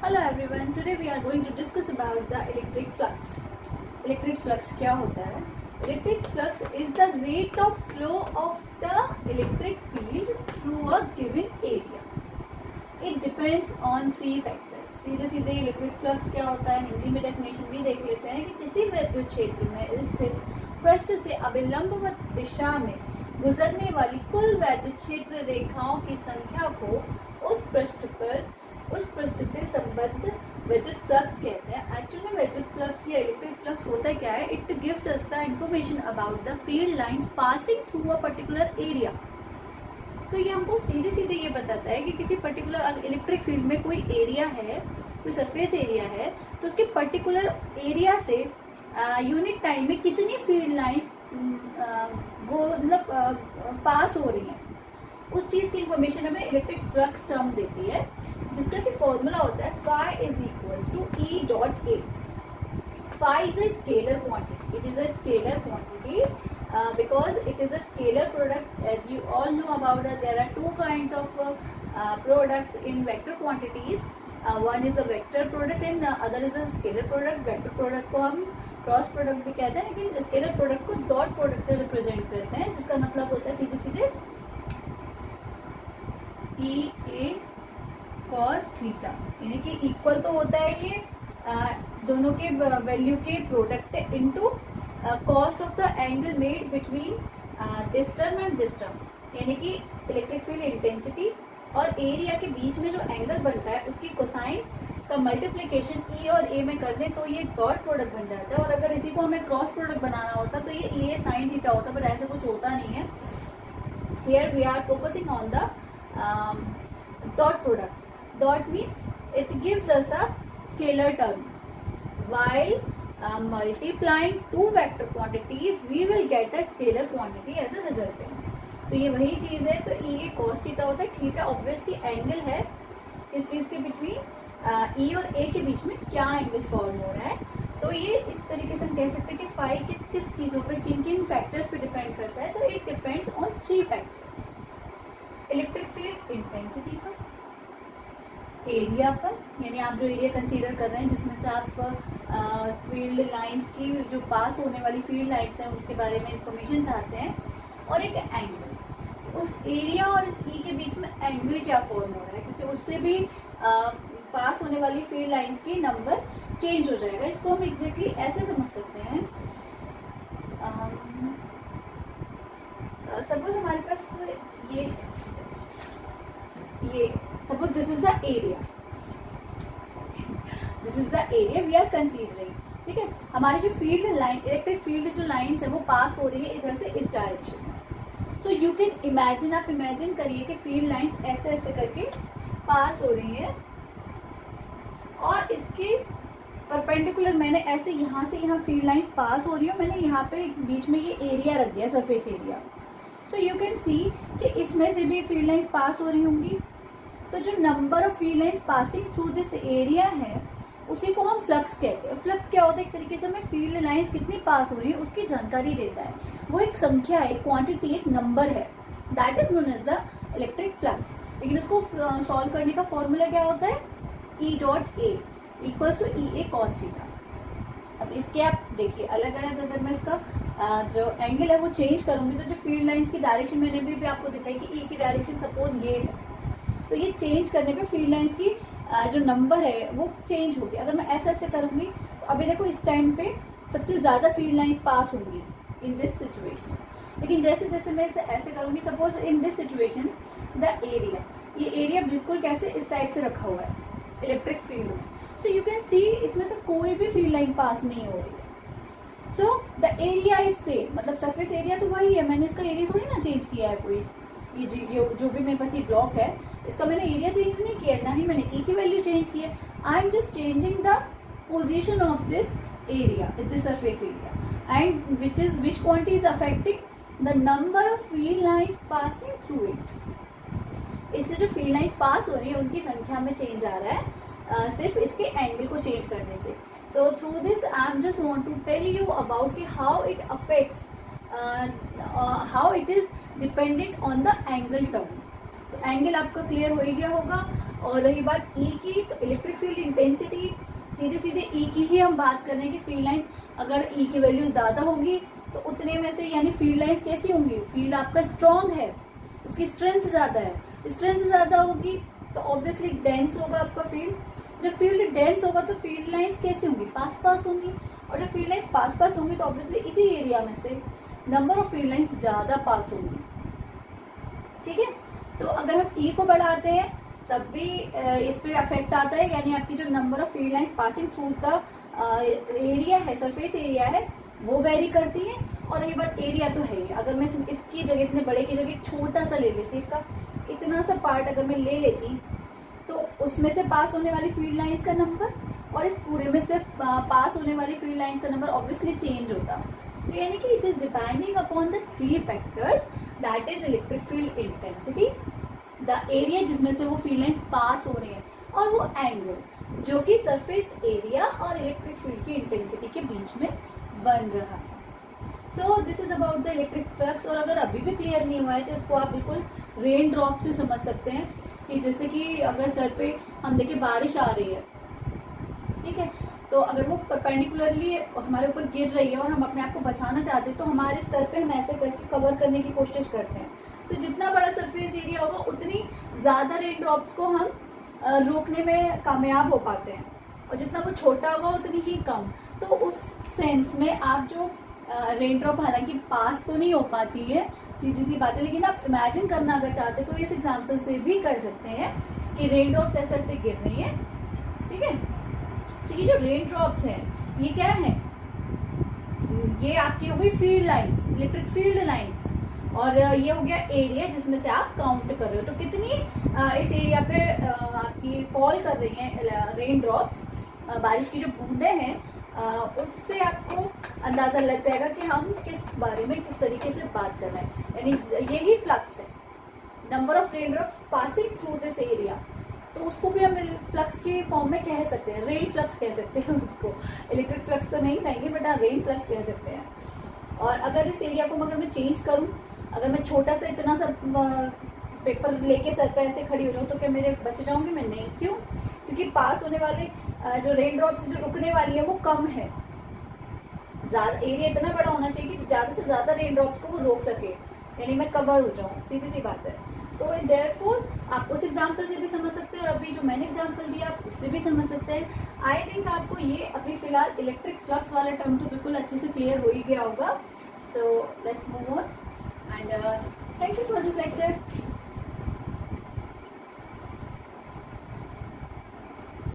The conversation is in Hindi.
Hello everyone, today we are going to discuss about the electric flux. Electric flux क्या होता है? Electric flux is the rate of flow of the electric field through a given area. It depends on three factors. सीधे सीधे इलेक्ट्रिक फ्लक्स क्या होता है, हिंदी में डेफिनेशन भी देख लेते हैं कि किसी विद्युत क्षेत्र में स्थित पृष्ठ से अभिलंबवत दिशा में गुजरने वाली कुल वैद्युत क्षेत्र रेखाओं की संख्या को उस पृष्ठ से संबद्ध विद्युत फ्लक्स कहते हैं. एक्चुअल में विद्युत फ्लक्स या इलेक्ट्रिक फ्लक्स होता क्या है? It gives us the information about the field lines passing through a particular area. तो ये हमको सीधे सीधे ये बताता है कि किसी पर्टिकुलर इलेक्ट्रिक फील्ड में कोई एरिया है, कोई सरफेस एरिया है, तो उसके पर्टिकुलर एरिया से यूनिट टाइम में कितनी फील्ड लाइंस पास हो रही हैं. उस चीज की इंफॉर्मेशन हमें इलेक्ट्रिक फ्लक्स टर्म देती है, जिसका कि फॉर्मूला होता है phi is equals to E dot A. Phi is a scalar quantity. It is a scalar quantity because it is a scalar product. As you all know about that, there are two kinds of products in vector quantities. One is the vector product and the other is the scalar product. Vector product को हम क्रॉस प्रोडक्ट भी कहते हैं, लेकिन scalar product co dot product से रिप्रेजेंट करते हैं, जिसका मतलब होता है सीधे सीधे ई ए कॉस थीटा, यानी कि इक्वल तो होता है ये दोनों के वैल्यू के product into cost of the angle made between this term and this term, यानी कि इलेक्ट्रिक फील्ड इंटेंसिटी और एरिया के बीच में जो एंगल बनता है उसकी कोसाइन का मल्टीप्लिकेशन ई और ए में कर दें तो ये डॉट प्रोडक्ट बन जाता है. और अगर इसी को हमें क्रॉस प्रोडक्ट बनाना होता तो ये ए साइन थीटा होता, पर ऐसा कुछ होता नहीं है. Here we are focusing on the dot product. Dot means it gives us a scalar term. While multiplying two vector quantities, we will get a scalar quantity as a resultant. तो ये वही चीज है. तो E cos थीटा होता है. थीटा ऑब्वियसली एंगल है किस चीज के बिटवीन E और A के बीच में क्या एंगल फॉर्म हो रहा है. तो ये इस तरीके से हम कह सकते हैं कि फाई किस चीजों पे किन किन फैक्टर्स पे डिपेंड करता है. तो it depends on three factors. Electric field intensity पर, एरिया पर, यानी आप जो एरिया कंसीडर कर रहे हैं जिसमें से आप फील्ड लाइंस की जो पास होने वाली फील्ड लाइंस हैं उनके बारे में इंफॉर्मेशन चाहते हैं, और एक एंगल. उस एरिया और इस ई के बीच में एंगल क्या फॉर्म हो रहा है, क्योंकि उससे भी पास होने वाली फील्ड लाइंस की नंबर चेंज हो जाएगा. इसको हम एग्जैक्टली ऐसे समझ सकते हैं. सपोज हमारे पास ये है, ये suppose this is the area, this is the area we are considering. ठीक है, हमारी जो फील्ड लाइन इलेक्ट्रिक फील्ड जो लाइंस है वो पास हो रही है इधर से इस डायरेक्शन में. सो यू कैन इमेजिन, आप इमेजिन करिए कि फील्ड लाइंस ऐसे ऐसे करके पास हो रही है और इसके परपेंडिकुलर मैंने ऐसे यहाँ से यहाँ फील्ड लाइंस पास हो रही है. मैंने यहाँ पे बीच में ये एरिया रख दिया, surface area. So you can see कि इसमें से भी फील्ड लाइंस पास हो रही होंगी. तो जो number of field lines passing through this area है उसी को हम फ्लक्स कहते हैं. फ्लक्स क्या होता है? एक तरीके से हमें फील्ड लाइंस कितनी पास हो रही है उसकी जानकारी देता है. वो एक संख्या है, एक क्वांटिटी, एक नंबर है. That is known as the electric flux. लेकिन उसको सॉल्व करने का फॉर्मूला क्या होता है? E dot A equals to E A cos theta. अब इसके आप देखिए अलग अलग, अगर मैं इसका जो एंगल है वो चेंज करूंगी तो जो फील्ड लाइंस की डायरेक्शन मैंने भी आपको दिखाई कि ई की डायरेक्शन सपोज ये है, तो ये चेंज करने पे फील्ड लाइंस की जो नंबर है वो चेंज होगी. अगर मैं ऐसे ऐसे करूंगी तो अभी देखो इस टाइम पे सबसे ज्यादा फील्ड लाइंस पास होंगी इन दिस सिचुएशन. लेकिन जैसे जैसे मैं इसे ऐसे करूंगी, suppose in this situation the area, ये एरिया बिल्कुल कैसे इस टाइप से रखा हुआ है इलेक्ट्रिक फील्ड में. सो यू कैन सी इसमें से कोई भी फील्ड लाइन पास नहीं हो रही है. So the area is same, मतलब सरफेस एरिया तो वही है. मैंने इसका एरिया थोड़ी ना चेंज किया है कोई. ये जो भी मेरे पास ये ब्लॉक है इसका मैंने एरिया चेंज नहीं किया, ना ही मैंने ई की वैल्यू चेंज की है. आई am just changing the position of this area, this surface area, and which quantity is affecting the number of field lines passing through it. इससे जो फील्ड लाइंस पास हो रही है उनकी संख्या में चेंज आ रहा है सिर्फ इसके एंगल को चेंज करने से. So through this I am just want to tell you about how it affects, how it is dependent on the angle term. तो एंगल आपका क्लियर हो ही गया होगा. और रही बात ई की, तो इलेक्ट्रिक फील्ड इंटेंसिटी सीधे सीधे ई की ही हम बात कर रहे हैं कि फील्ड लाइंस अगर ई की वैल्यू ज़्यादा होगी तो उतने में से यानी फील्ड लाइंस कैसी होंगी, फील्ड आपका स्ट्रॉन्ग है, उसकी स्ट्रेंथ ज़्यादा है, स्ट्रेंथ ज़्यादा होगी तो ऑब्वियसली डेंस होगा आपका फील्ड। जब फील्ड डेंस होगा तो फील्ड लाइंस कैसी होंगी, पास पास होंगी, और जब फील्ड लाइंस पास पास होंगी तो ऑब्वियसली इसी एरिया में से नंबर ऑफ फील्ड लाइंस ज़्यादा पास होंगी। ठीक है, तो अगर हम ई को बढ़ाते हैं तब भी इस पर अफेक्ट आता है, यानी आपकी जो number of field lines passing through the area है, सरफेस एरिया है, वो वेरी करती है। और रही बात एरिया तो है ही, अगर मैं इसकी जगह इतने बड़े की जगह छोटा सा ले लेती, इसका इतना सा पार्ट अगर मैं ले लेती तो उसमें से पास होने वाली फील्ड लाइंस का नंबर और इस पूरे में से पास होने वाली फील्ड लाइंस का नंबर ऑब्वियसली चेंज होता। तो यानी कि it is depending upon the 3 factors, that is electric field intensity, the area जिसमें से वो फील्ड लाइंस पास हो रही है, और वो एंगल जो कि सरफेस एरिया और इलेक्ट्रिक फील्ड की इंटेंसिटी के बीच में बन रहा है। So this is about the electric flux. और अगर अभी भी क्लियर नहीं हुआ है तो इसको आप बिल्कुल रेन ड्रॉप से समझ सकते हैं कि जैसे कि अगर सर पे हम देखिए बारिश आ रही है, ठीक है, तो अगर वो परपेंडिकुलरली हमारे ऊपर गिर रही है और हम अपने आप को बचाना चाहते हैं तो हमारे सर पे हम ऐसे करके कवर करने की कोशिश करते हैं। तो जितना बड़ा सरफेस एरिया होगा उतनी ज़्यादा रेन ड्रॉप्स को हम रोकने में कामयाब हो पाते हैं, और जितना वो छोटा होगा उतनी ही कम। तो उस सेंस में आप जो रेन ड्रॉप हालांकि पास तो नहीं हो पाती है, सीधी सी बात है, लेकिन आप इमेजिन करना अगर चाहते तो इस एग्जांपल से भी कर सकते हैं कि रेन ड्रॉप्स ऐसे ऐसे गिर रही हैं। ठीक है, तो ये जो रेन ड्रॉप्स हैं ये क्या है, ये आपकी हो गई field lines, electric field lines, और ये हो गया एरिया जिसमें से आप काउंट कर रहे हो तो कितनी इस एरिया पे आपकी फॉल कर रही हैं रेन ड्रॉप्स, बारिश की जो बूंदें हैं, उससे आपको अंदाजा लग जाएगा कि हम किस बारे में किस तरीके से बात कर रहे हैं। यानी यही फ्लक्स है, number of rain drops passing through this area, तो उसको भी हम फ्लक्स के फॉर्म में कह सकते हैं, रेन फ्लक्स कह सकते हैं उसको, इलेक्ट्रिक फ्लक्स तो नहीं कहेंगे बट रेन फ्लक्स कह सकते हैं। और अगर इस एरिया को अगर मैं चेंज करूं, अगर मैं छोटा सा इतना सा पेपर लेके सर पे ऐसे खड़ी हो जाऊँ तो क्या मेरे बच जाऊंगी मैं? नहीं। क्यों? क्योंकि पास होने वाले जो रेन ड्रॉप्स जो रुकने वाली है वो कम है, ज्यादा एरिया इतना बड़ा होना चाहिए कि ज्यादा से ज्यादा रेन ड्रॉप्स को वो रोक सके, यानी मैं कवर हो जाऊँ, सीधी सी बात है। तो देयरफॉर आप उस एग्जाम्पल से भी समझ सकते हैं और अभी जो मैंने एग्जाम्पल दिया आप उससे भी समझ सकते हैं। आई थिंक आपको ये अभी फिलहाल इलेक्ट्रिक फ्लक्स वाला टर्म तो बिल्कुल अच्छे से क्लियर हो ही गया होगा। So let's move on and thank you for this lecture.